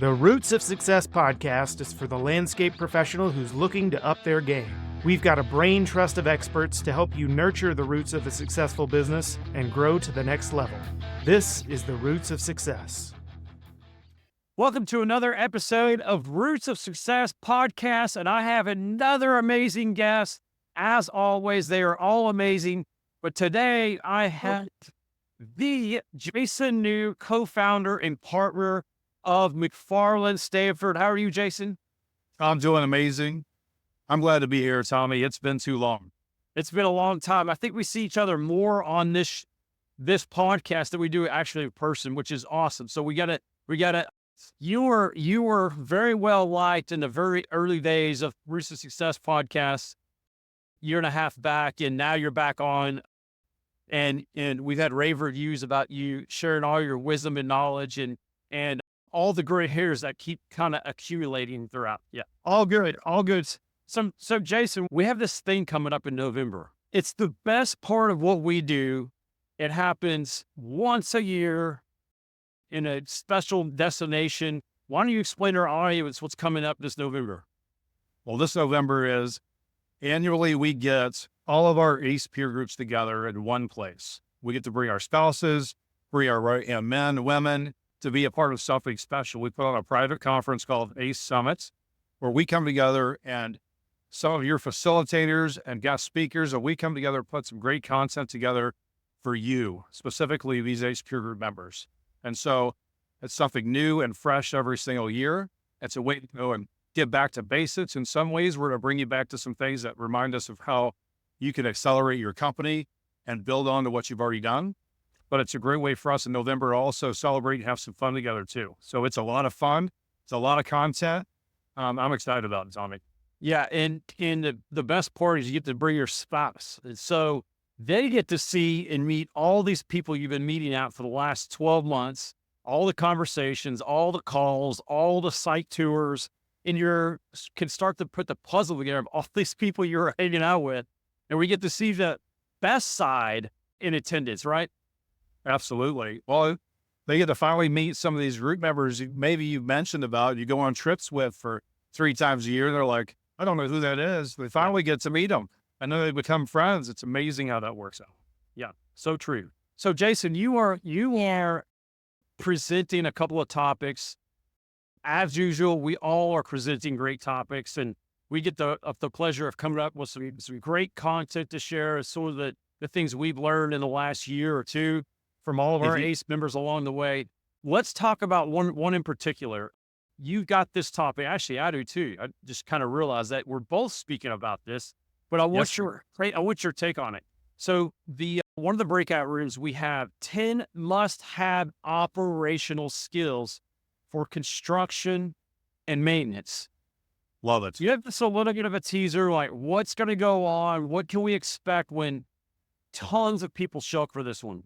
The Roots of Success podcast is for the landscape professional who's looking to up their game. We've got a brain trust of experts to help you nurture the roots of a successful business and grow to the next level. This is the Roots of Success. Welcome to another episode of Roots of Success podcast, and I have another amazing guest. As always, they are all amazing, but today I have the Jason New, co-founder and partner of McFarland Stanford. How are you, Jason? I'm doing amazing. I'm glad to be here, Tommy. It's been too long. It's been a long time. I think we see each other more on this podcast than we do actually in person, which is awesome. So we gotta. You were very well liked in the very early days of Roots of Success podcast, year and a half back, and now you're back on. And we've had rave reviews about you sharing all your wisdom and knowledge and all the gray hairs that keep kind of accumulating throughout. Yeah, all good. So Jason, we have this thing coming up in November. It's the best part of what we do. It happens once a year in a special destination. Why don't you explain to our audience what's coming up this November? Well, this November is annually we get all of our ACE peer groups together in one place. We get to bring our spouses, bring our men, women, to be a part of something special. We put on a private conference called ACE Summits, where we come together and some of your facilitators and guest speakers, and we come together, put some great content together for you, specifically these ACE peer group members. And so it's something new and fresh every single year. It's a way to go and get back to basics. In some ways, we're going to bring you back to some things that remind us of how you can accelerate your company and build on to what you've already done. But it's a great way for us in November to also celebrate and have some fun together too. So it's a lot of fun. It's a lot of content. I'm excited about it, Tommy. Yeah, and the best part is you get to bring your spouse. And so they get to see and meet all these people you've been meeting out for the last 12 months, all the conversations, all the calls, all the site tours, and you can start to put the puzzle together of all these people you're hanging out with. And we get to see the best side in attendance, right? Absolutely. Well, they get to finally meet some of these group members maybe you've mentioned about, you go on trips with for 3 times a year. They're like, I don't know who that is. They finally get to meet them. And then they become friends. It's amazing how that works out. Yeah, so true. So Jason, you are presenting a couple of topics. As usual, we all are presenting great topics, and we get the pleasure of coming up with some great content to share, sort of the things we've learned in the last year or two from all of our ACE members along the way. Let's talk about one in particular. You got this topic. Actually, I do too. I just kind of realized that we're both speaking about this, but I want your take on it. So one of the breakout rooms, we have 10 must-have operational skills for construction and maintenance. Love it. You have this a little bit of a teaser, like what's going to go on? What can we expect when tons of people show up for this one?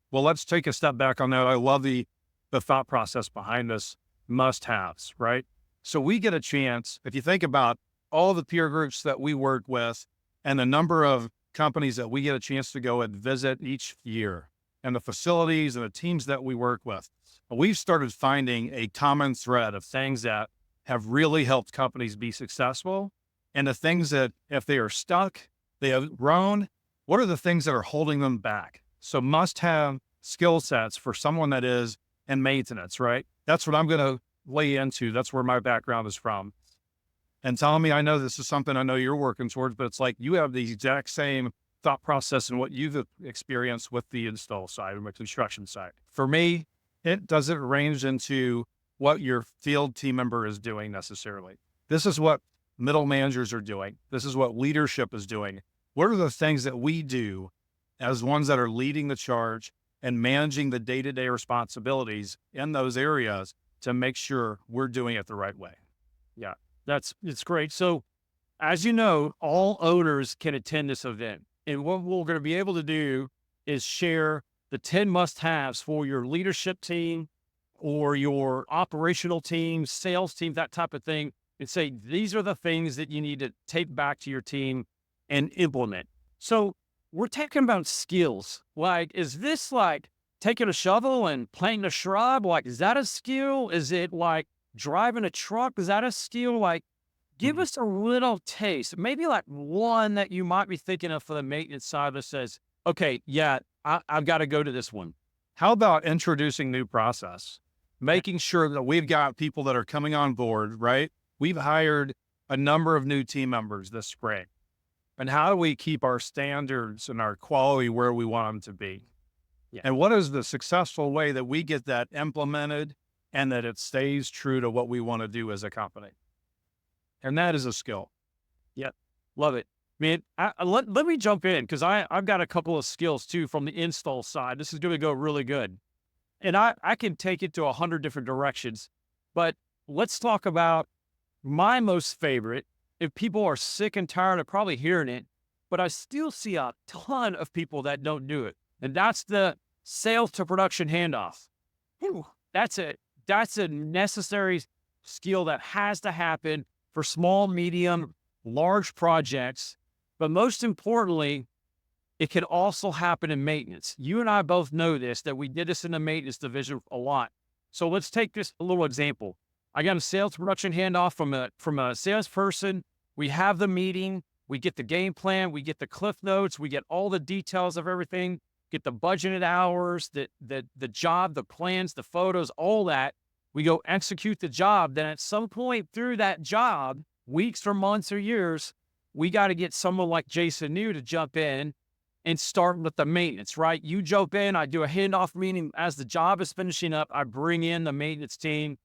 Well, let's take a step back on that. I love the thought process behind this must-haves, right? So we get a chance, if you think about all the peer groups that we work with and the number of companies that we get a chance to go and visit each year and the facilities and the teams that we work with, we've started finding a common thread of things that have really helped companies be successful and the things that if they are stuck, they have grown, what are the things that are holding them back? So must have skill sets for someone that is in maintenance, right? That's what I'm going to lay into. That's where my background is from. And Tommy, I know this is something I know you're working towards, but it's like you have the exact same thought process in what you've experienced with the install side and the construction side. For me, it doesn't range into what your field team member is doing necessarily. This is what middle managers are doing. This is what leadership is doing. What are the things that we do as ones that are leading the charge and managing the day-to-day responsibilities in those areas to make sure we're doing it the right way? Yeah, it's great. So as you know, all owners can attend this event. And what we're going to be able to do is share the 10 must-haves for your leadership team or your operational team, sales team, that type of thing, and say, these are the things that you need to take back to your team and implement. So we're talking about skills. Like, is this like taking a shovel and planting a shrub? Like, is that a skill? Is it like driving a truck? Is that a skill? Like, give Mhm. us a little taste, maybe like one that you might be thinking of for the maintenance side that says, okay, yeah, I've got to go to this one. How about introducing new process? Making sure that we've got people that are coming on board, right? We've hired a number of new team members this spring. And how do we keep our standards and our quality where we want them to be? Yeah. And what is the successful way that we get that implemented and that it stays true to what we want to do as a company? And that is a skill. Yeah. Love it. Man, let me jump in because I've got a couple of skills too from the install side. This is going to go really good. And I can take it to 100 different directions, but let's talk about my most favorite. If people are sick and tired of probably hearing it, but I still see a ton of people that don't do it. And that's the sales to production handoff. Whew. That's a necessary skill that has to happen for small, medium, large projects. But most importantly, it can also happen in maintenance. You and I both know this, that we did this in the maintenance division a lot. So let's take this a little example. I got a sales production handoff from a salesperson. We have the meeting. We get the game plan. We get the cliff notes. We get all the details of everything. Get the budgeted hours, the job, the plans, the photos, all that. We go execute the job. Then at some point through that job, weeks or months or years, we got to get someone like Jason New to jump in and start with the maintenance, right? You jump in, I do a handoff meeting as the job is finishing up. I bring in the maintenance team.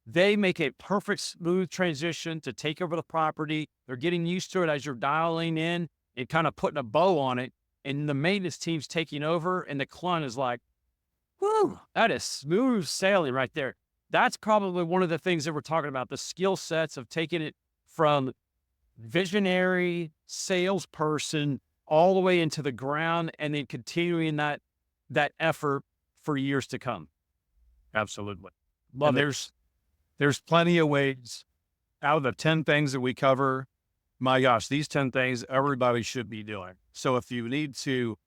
They make a perfect, smooth transition to take over the property. They're getting used to it as you're dialing in and kind of putting a bow on it. And the maintenance team's taking over, and the client is like, whoo, that is smooth sailing right there. That's probably one of the things that we're talking about, the skill sets of taking it from visionary salesperson all the way into the ground and then continuing that effort for years to come. Absolutely. Love And it. there's plenty of ways. Out of the 10 things that we cover, my gosh, these 10 things everybody should be doing. So if you need to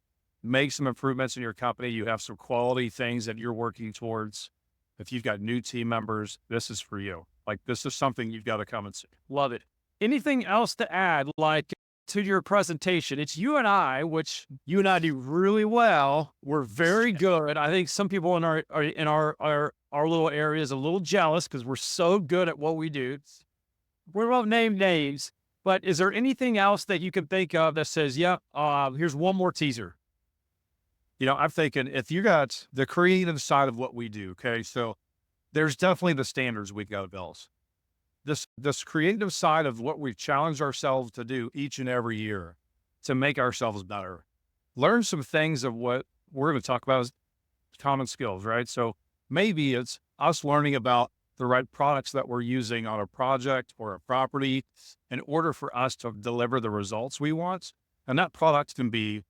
make some improvements in your company, you have some quality things that you're working towards. If you've got new team members, this is for you. Like, this is something you've got to come and see. Love it. Anything else to add, like to your presentation? It's you and I, which you and I do really well. We're very good. I think some people in our little area is a little jealous because we're so good at what we do. We won't name names, but is there anything else that you can think of that says, yeah, here's one more teaser? You know, I'm thinking if you got the creative side of what we do, okay, so there's definitely the standards we've got to build. This creative side of what we've challenged ourselves to do each and every year to make ourselves better. Learn some things of what we're going to talk about as common skills, right? So maybe it's us learning about the right products that we're using on a project or a property in order for us to deliver the results we want. And that product can be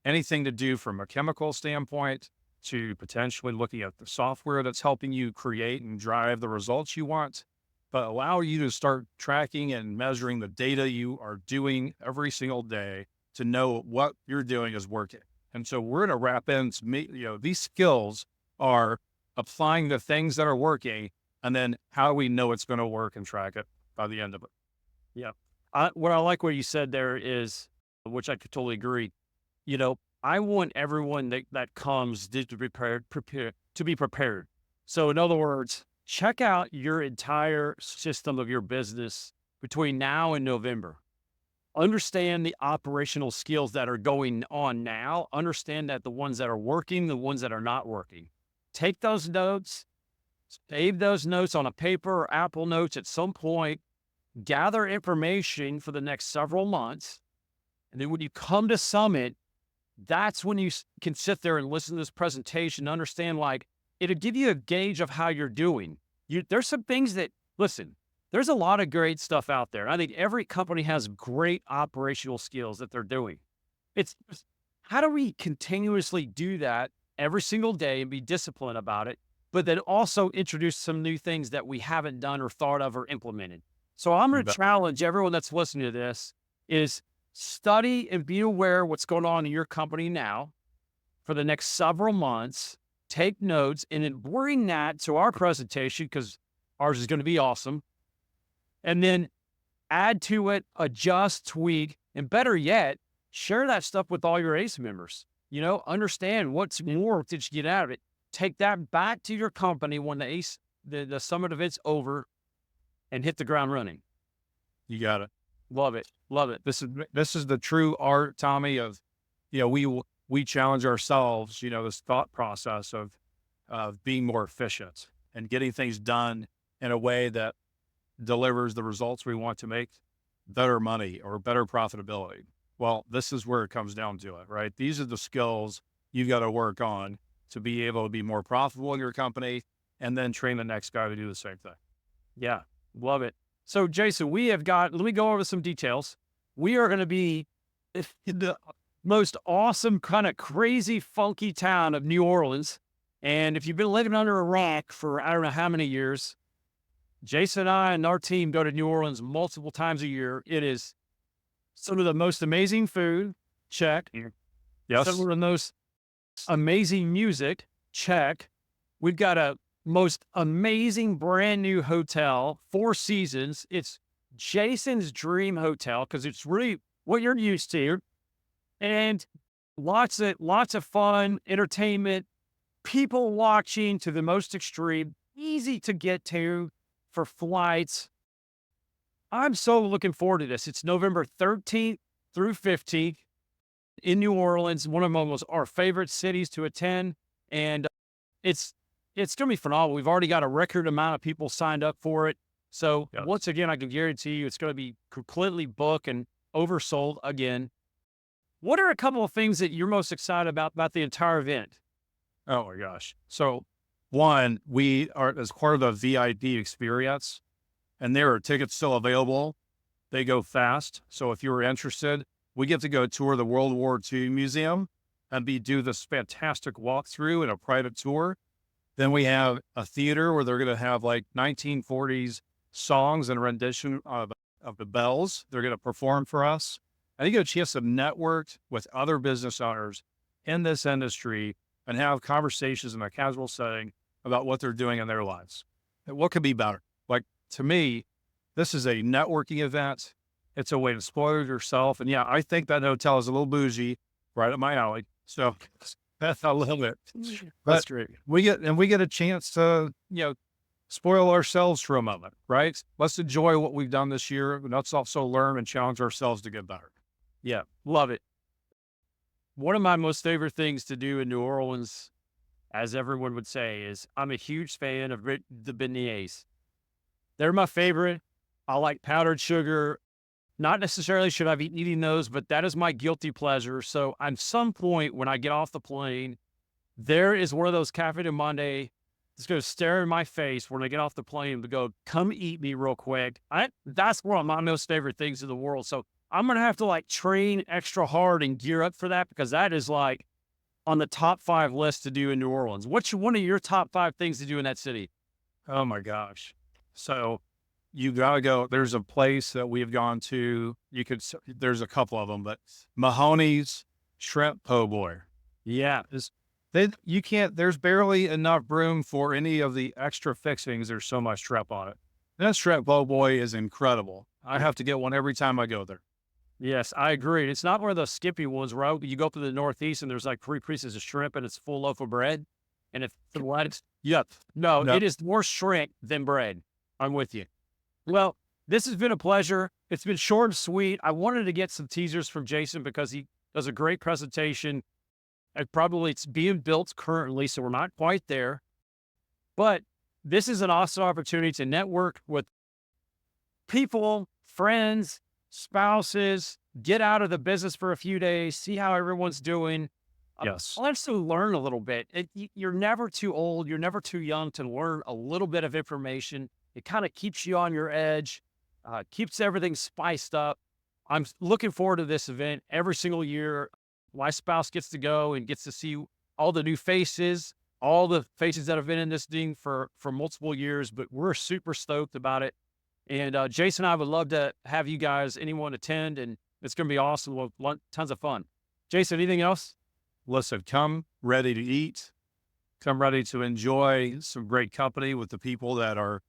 anything to do from a chemical standpoint to potentially looking at the software that's helping you create and drive the results you want, but allow you to start tracking and measuring the data you are doing every single day to know what you're doing is working. And so we're going to wrap in, these skills are applying the things that are working, and then how do we know it's going to work and track it by the end of it. Yeah. What I like what you said there is, which I could totally agree. You know, I want everyone that comes to be prepared. So in other words, check out your entire system of your business between now and November. Understand the operational skills that are going on now. Understand that the ones that are working, the ones that are not working. Take those notes, save those notes on a paper or Apple Notes at some point, gather information for the next several months. And then when you come to Summit, that's when you can sit there and listen to this presentation, understand, like, it'll give you a gauge of how you're doing. There's some things that, listen, there's a lot of great stuff out there. I think every company has great operational skills that they're doing. It's how do we continuously do that every single day and be disciplined about it, but then also introduce some new things that we haven't done or thought of or implemented. So I'm going to challenge everyone that's listening to this is study and be aware of what's going on in your company now for the next several months. take notes, and then bring that to our presentation because ours is going to be awesome. And then add to it, adjust, tweak, and better yet, share that stuff with all your ACE members. Understand what's more that you get out of it. Take that back to your company when the ACE, the summit event's over, and hit the ground running. You got it. Love it. Love it. This is the true art, Tommy, of, we challenge ourselves, this thought process of being more efficient and getting things done in a way that delivers the results we want to make, better money or better profitability. Well, this is where it comes down to it, right? These are the skills you've got to work on to be able to be more profitable in your company and then train the next guy to do the same thing. Yeah. Love it. So Jason, let me go over some details. We are going to be in the most awesome, kind of crazy, funky town of New Orleans. And if you've been living under a rock for I don't know how many years, Jason and I and our team go to New Orleans multiple times a year. It is some of the most amazing food, check. Yes. Some of the most amazing music, check. We've got a most amazing brand new hotel, 4 seasons. It's Jason's dream hotel because it's really what you're used to. And lots of fun, entertainment, people watching to the most extreme, easy to get to for flights. I'm so looking forward to this. It's November 13th through 15th in New Orleans, one of our favorite cities to attend. And it's going to be phenomenal. We've already got a record amount of people signed up for it. So Once again, I can guarantee you it's going to be completely booked and oversold again. What are a couple of things that you're most excited about the entire event? Oh my gosh. So one, we are as part of the VID experience, and there are tickets still available. They go fast. So if you're interested, we get to go tour the World War II Museum and do this fantastic walkthrough and a private tour. Then we have a theater where they're going to have like 1940s songs and rendition of the bells. They're going to perform for us. And you get a chance to network with other business owners in this industry and have conversations in a casual setting about what they're doing in their lives. And what could be better? Like, to me, this is a networking event. It's a way to spoil yourself. And yeah, I think that hotel is a little bougie, right up my alley. So that's a little bit. That's great. We get a chance to, spoil ourselves for a moment, right? Let's enjoy what we've done this year. And let's also learn and challenge ourselves to get better. Yeah, love it. One of my most favorite things to do in New Orleans, as everyone would say, is I'm a huge fan of the beignets. They're my favorite. I like powdered sugar. Not necessarily should I be eating those, but that is my guilty pleasure. So at some point when I get off the plane, there is one of those Cafe du Monde that's going to stare in my face when I get off the plane to go, come eat me real quick. That's one of my most favorite things in the world. So I'm going to have to train extra hard and gear up for that because that is on the top 5 list to do in New Orleans. What's one of your top 5 things to do in that city? Oh my gosh. So you got to go. There's a place that we've gone to. There's a couple of them, but Mahoney's Shrimp Po' Boy. Yeah. There's barely enough room for any of the extra fixings. There's so much shrimp on it. That Shrimp Po' Boy is incredible. I have to get one every time I go there. Yes, I agree. It's not one of those skippy ones where you go up to the Northeast and there's 3 pieces of shrimp and it's full loaf of bread. And if the lettuce, no, it is more shrimp than bread. I'm with you. Well, this has been a pleasure. It's been short and sweet. I wanted to get some teasers from Jason because he does a great presentation. It's being built currently, so we're not quite there. But this is an awesome opportunity to network with people, friends, spouses, get out of the business for a few days, see how everyone's doing. Yes. Let's learn a little bit. You're never too old. You're never too young to learn a little bit of information. It kind of keeps you on your edge, keeps everything spiced up. I'm looking forward to this event every single year. My spouse gets to go and gets to see all the new faces, all the faces that have been in this thing for multiple years, but we're super stoked about it. And Jason and I would love to have you guys, anyone attend, and it's going to be awesome. We'll have tons of fun. Jason, anything else? Listen, come ready to eat, Come ready to enjoy some great company with the people that are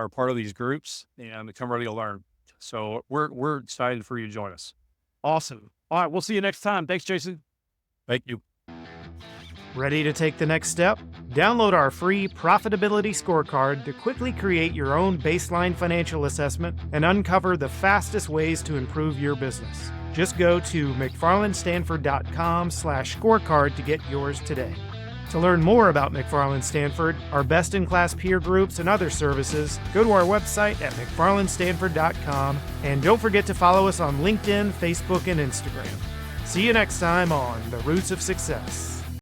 part of these groups, and come ready to learn. So we're excited for you to join us. Awesome. All right, we'll see you next time. Thanks, Jason. Thank you. Ready to take the next step? Download our free profitability scorecard to quickly create your own baseline financial assessment and uncover the fastest ways to improve your business. Just go to mcfarlandstanford.com/scorecard to get yours today. To learn more about McFarland Stanford, our best-in-class peer groups, and other services, go to our website at mcfarlandstanford.com, and don't forget to follow us on LinkedIn, Facebook, and Instagram. See you next time on The Roots of Success.